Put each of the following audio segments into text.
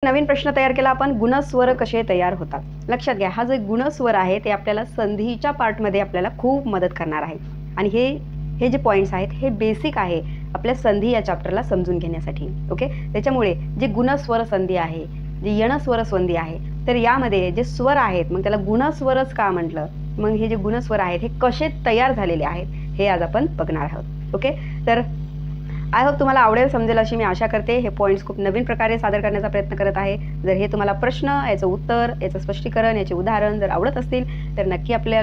नवीन प्रश्न तयार केला आपण, गुणस्वर कसे तयार होतात. लक्षात घ्या, हा जो गुणस्वर आहे ते आपल्याला संधीच्या पार्टमध्ये आपल्याला खूप मदत करणार आहे. आणि हे जे पॉईंट्स आहेत हे बेसिक आहे आपल्या संधी या चॅप्टरला समजून घेण्यासाठी. ओके, त्याच्यामुळे जे गुणस्वर संधी आहे, जे यणस्वर संधी आहे, तर यामध्ये जे स्वर आहेत मग त्याला गुणस्वरच का म्हटलं, मग हे जे गुणस्वर आहेत हे कसे तयार झालेले आहेत हे आज आपण बघणार आहोत. ओके, तर आय होप तुम्हाला आवडेल, समजेल अशी मी आशा करते. हे पॉईंट्स खूप नवीन प्रकारे सादर करण्याचा प्रयत्न करत आहे. जर हे तुम्हाला प्रश्न, याचं उत्तर, याचं स्पष्टीकरण, याचे उदाहरण जर आवडत असतील तर नक्की आपल्या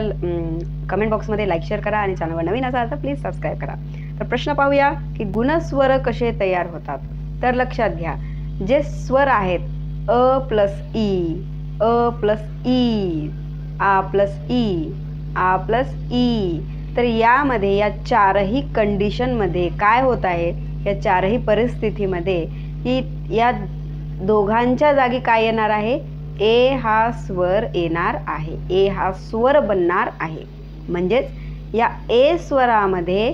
कमेंट बॉक्समध्ये लाईक शेअर करा आणि चॅनलवर नवीन असाल तर प्लीज सबस्क्राईब करा. तर प्रश्न पाहूया की गुणस्वर कसे तयार होतात. तर लक्षात घ्या, जे स्वर आहेत अ प्लस ई, अ प्लस ई, आ प्लस ई, आ प्लस ई, तर यामध्ये या चारही कंडिशनमध्ये काय होत आहे, या चारही परिस्थितीमध्ये ही या दोघांच्या जागी काय येणार आहे, ए हा स्वर येणार आहे, ए हा स्वर बनणार आहे. म्हणजेच या ए स्वरामध्ये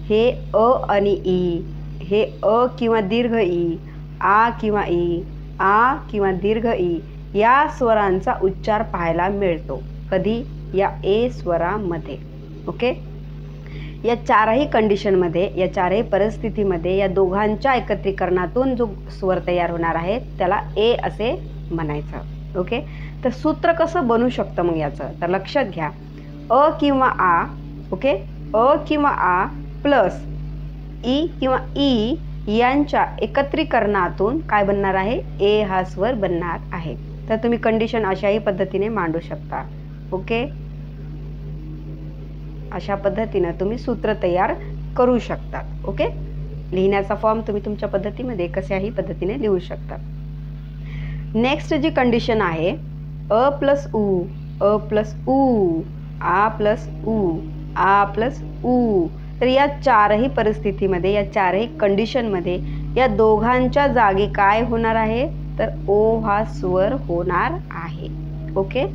हे अ आणि ई, हे अ किंवा दीर्घ ई, आ किंवा ई, आ किंवा दीर्घ ई या स्वरांचा उच्चार पाहायला मिळतो. कधी, या ए स्वरामध्ये. ओके, या चारही कंडिशनमध्ये, या चारही परिस्थितीमध्ये या दोघांच्या एकत्रीकरणातून जो स्वर तयार होणार आहे त्याला ए असे म्हणायचं. ओके, तर सूत्र कसं बनू शकतं मग याचं, तर लक्षात घ्या, अ किंवा आ, ओके, अ किंवा आ प्लस ई किंवा ई यांच्या एकत्रीकरणातून काय बनणार आहे, ए हा स्वर बनणार आहे. तर तुम्ही कंडिशन अशाही पद्धतीने मांडू शकता. ओके, अशा पद्धतीने तुम्ही सूत्र तयार करू शकता. ओके, लिहिण्याचा फॉर्म तुम्ही तुमच्या पद्धतीमध्ये कशाही पद्धतीने लिहू शकता. नेक्स्ट जी कंडिशन आहे अ प्लस उ, अ प्लस उ, आ प्लस उ, आ प्लस उ, तर या चारही परिस्थितीमध्ये, या चारही कंडिशनमध्ये या दोघांच्या जागी काय होणार आहे, तर ओ हा स्वर होणार आहे. ओके,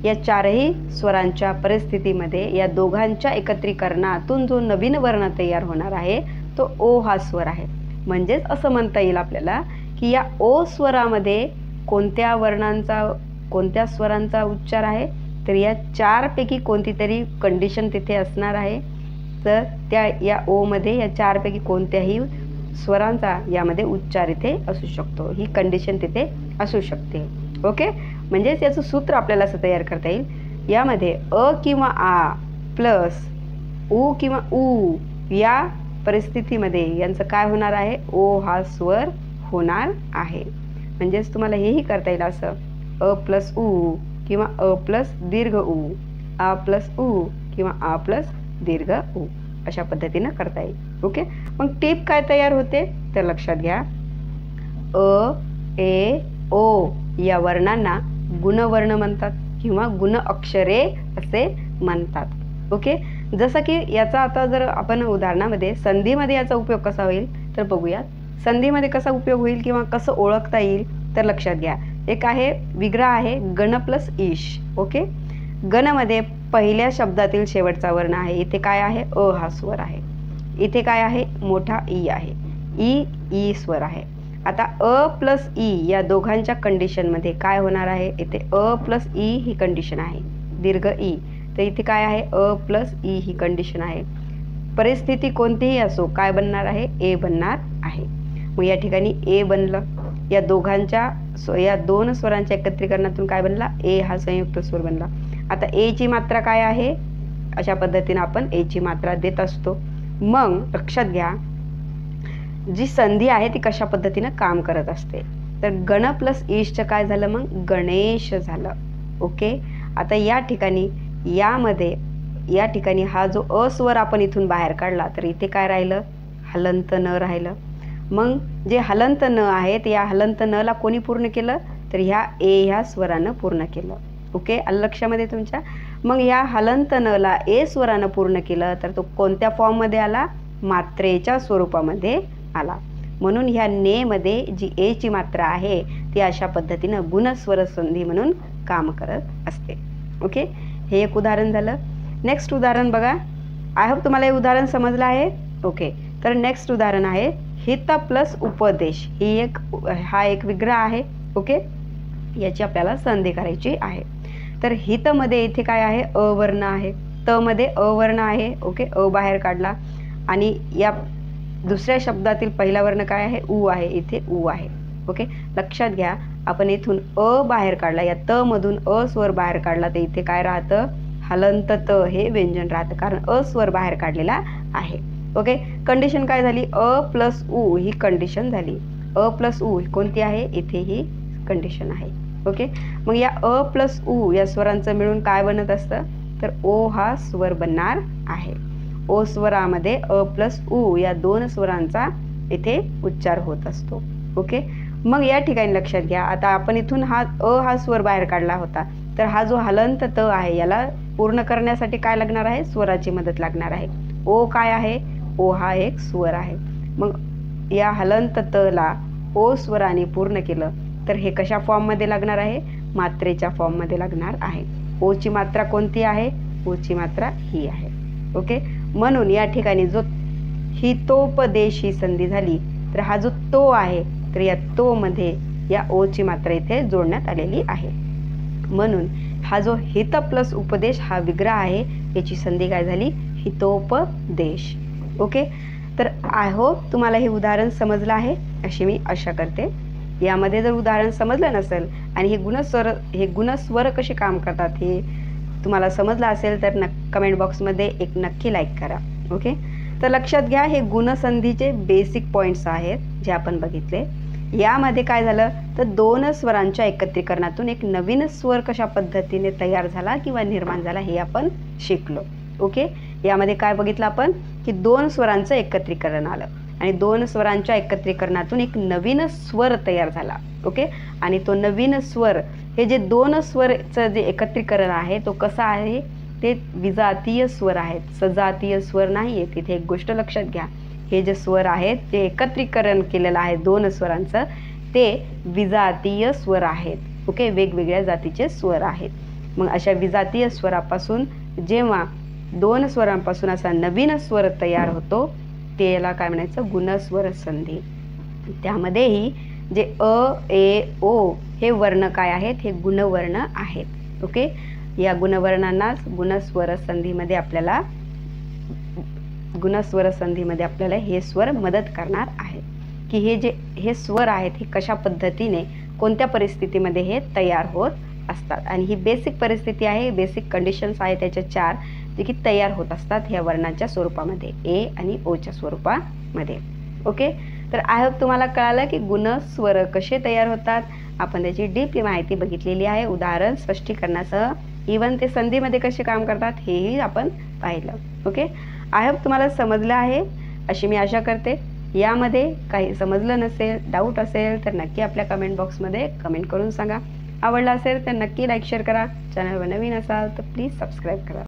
या चारही स्वरांच्या परिस्थितीमध्ये या दोघांच्या एकत्रीकरणातून जो नवीन वर्ण तयार होणार आहे तो ओ हा स्वर आहे. म्हणजेच असं म्हणता येईल आपल्याला की या ओ स्वरामध्ये कोणत्या वर्णांचा, कोणत्या स्वरांचा उच्चार आहे, तर या चारपैकी कोणती तरी कंडिशन तिथे असणार आहे. तर त्या या ओमध्ये या चारपैकी कोणत्याही स्वरांचा यामध्ये उच्चार इथे असू शकतो, ही कंडिशन तिथे असू शकते. ओके, म्हणजेच याचं सूत्र आपल्याला असं तयार करता येईल, यामध्ये अ किंवा आ प्लस उ किंवा उ या परिस्थितीमध्ये यांचं काय होणार आहे, ओ हा स्वर होणार आहे. म्हणजेच तुम्हाला हेही करता येईल असं, अ प्लस उ किंवा अ प्लस दीर्घ उ, आ प्लस उ किंवा आ प्लस दीर्घ उ, अशा पद्धतीनं करता येईल. ओके, मग टीप काय तयार होते, तर लक्षात घ्या, अ ए ओ या वर्णांना गुणवर्ण म्हणतात किंवा गुण अक्षरे असे म्हणतात. ओके, जसं की याचा आता जर आपण उदाहरणामध्ये संधीमध्ये याचा उपयोग कसा होईल तर बघूयात. संधीमध्ये कसा उपयोग होईल किंवा कसं ओळखता येईल, तर लक्षात घ्या, एक आहे विग्रह आहे गण प्लस ईश. ओके, गणमध्ये पहिल्या शब्दातील शेवटचा वर्ण आहे, इथे काय आहे, अ हा स्वर आहे. इथे काय आहे, मोठा ई आहे, ई स्वर आहे. आता अ प्लस ई या दोघांच्या कंडिशनमध्ये काय होणार आहे, इथे अ प्लस ई ही कंडिशन आहे, दीर्घ ई, तर इथे काय आहे, अ प्लस ई ही कंडिशन आहे. परिस्थिती कोणतीही असो काय बनणार आहे, ए बनणार आहे. मग या ठिकाणी ए बनलं, या दोघांच्या या दोन स्वरांच्या एकत्रीकरणातून काय बनला, ए हा संयुक्त स्वर बनला. आता ए ची मात्रा काय आहे, अशा पद्धतीने आपण ए ची मात्रा देत असतो. मग लक्षात घ्या, जी संधी आहे ती कशा पद्धतीनं काम करत असते, तर गण प्लस ईशचं काय झालं, मग गणेश झालं. ओके, आता या ठिकाणी हा जो अस्वर आपण इथून बाहेर काढला तर इथे काय राहिलं, हलंत न राहिलं. मग जे हलंत न आहे ते या हलंत न ला कोणी पूर्ण केलं, तर ह्या ए ह्या स्वरानं पूर्ण केलं. ओके, लक्षामध्ये तुमच्या. मग या हलंत न ला ए स्वरानं पूर्ण केलं तर तो कोणत्या फॉर्ममध्ये आला, मात्रेच्या स्वरूपामध्ये आला. म्हणून ह्या ने मध्ये जी ए ची मात्रा आहे ती अशा पद्धतीनं गुणस्वर संधी म्हणून काम करत असते. ओके, हे एक उदाहरण झालं. नेक्स्ट उदाहरण बघा, आय होप तुम्हाला हे उदाहरण समजलं आहे. ओके, तर नेक्स्ट उदाहरण आहे हित प्लस उपदेश. हा एक विग्रह आहे, ओके, याची आपल्याला संधी करायची आहे. तर हितमध्ये इथे काय आहे, अ वर्ण आहे. त मध्ये अ वर्ण आहे. ओके, अ बाहेर काढला. आणि या दुसऱ्या शब्दातील पहिला वर्ण काय आहे, उ आहे. इथे उ आहे. ओके, लक्षात घ्या, आपण इथून अ बाहेर काढला, या त मधून अ स्वर बाहेर काढला, तर इथे काय राहतं, हलंत त हे व्यंजन राहतं, कारण अ स्वर बाहेर काढलेला आहे. ओके, कंडिशन काय झाली, अ प्लस उ ही कंडिशन झाली. अ प्लस उ कोणती आहे, इथे ही कंडिशन आहे. ओके, मग या अ प्लस उ या स्वरांचं मिळून काय बनत असतं, तर ओ हा स्वर बनणार आहे. ओ स्वरामध्ये अ प्लस उ या दोन स्वरांचा इथे उच्चार होत असतो. ओके, मग या ठिकाणी लक्षात घ्या, आता आपण इथून हा स्वर बाहेर काढला होता, तर हा जो हलंत त आहे याला पूर्ण करण्यासाठी काय लागणार आहे, स्वराची मदत लागणार आहे. ओ काय आहे, ओ हा एक स्वर आहे. मग या हलंत त ला ओ स्वराने पूर्ण केलं तर हे कशा फॉर्ममध्ये लागणार आहे, मात्रेच्या फॉर्ममध्ये लागणार आहे. ओची मात्रा कोणती आहे, ओची मात्रा ही आहे. ओके, म्हणून या ठिकाणी जो हितोपदेश ही संधी झाली, तर हा जो तो आहे, तर या तो मध्ये या ओची मात्रा इथे जोडण्यात आलेली आहे. म्हणून हा जो हित प्लस उपदेश हा विग्रह आहे, याची संधी काय झाली, हितोपदेश. ओके, तर आय होप तुम्हाला हे उदाहरण समजलं आहे अशी मी आशा करते. यामध्ये जर उदाहरण समजलं नसेल आणि हे गुणस्वर कसे काम करतात हे तुम्हाला समजलं असेल तर कमेंट बॉक्समध्ये एक नक्की लाईक करा. ओके, तर लक्षात घ्या, हे गुणसंधीचे बेसिक पॉईंट्स आहेत जे आपण बघितले. यामध्ये काय झालं, तर दोन स्वरांच्या एकत्रीकरणातून एक नवीन स्वर कशा पद्धतीने तयार झाला किंवा निर्माण झाला हे आपण शिकलो. ओके, यामध्ये काय बघितलं आपण, की दोन स्वरांचं एकत्रीकरण आलं आणि दोन स्वरांच्या एकत्रीकरणातून एक नवीन स्वर तयार झाला. ओके, आणि तो नवीन स्वर, हे जे दोन स्वरचं जे एकत्रीकरण आहे तो कसा आहे, ते विजातीय स्वर आहेत, सजातीय स्वर नाही आहे. तिथे एक गोष्ट लक्षात घ्या, हे जे स्वर आहेत जे एकत्रीकरण केलेलं आहे दोन स्वरांचं, ते विजातीय स्वर आहेत. ओके, वेगवेगळ्या जातीचे स्वर आहेत. मग अशा विजातीय स्वरापासून जेव्हा दोन स्वरांपासून असा नवीन स्वर तयार होतो, त्याला काय म्हणायचं, गुणस्वर संधी. त्यामध्येही जे अ ए ओ हे वर्ण काय आहेत, हे गुणवर्ण आहेत. ओके, या गुणवर्णांनाच गुणस्वर संधीमध्ये आपल्याला हे स्वर मदत करणार आहेत, की हे स्वर आहेत हे कशा पद्धतीने कोणत्या परिस्थितीमध्ये हे तयार होत असतात. आणि ही बेसिक परिस्थिती आहे, बेसिक कंडिशन्स आहेत त्याच्या 4, जे की तयार होत असतात ह्या वर्णांच्या स्वरूपामध्ये, ए आणि ओच्या स्वरूपामध्ये. ओके, तर आय होप तुम्हाला कळालं की गुणस्वर कसे तयार होतात. आपण त्याची डीपली माहिती बघितलेली आहे, उदाहरण स्पष्टीकरणासह. इवन ते संधीमध्ये कसे काम करतात हेही आपण पाहिलं. ओके, आय होप तुम्हाला समजलं आहे अशी मी आशा करते. यामध्ये काही समजलं नसेल, डाऊट असेल तर नक्की आपल्या कमेंट बॉक्समध्ये कमेंट करून सांगा. आवडला असेल तर नक्की लाईक शेअर करा. चॅनलवर नवीन असाल तर प्लीज सबस्क्राईब करा.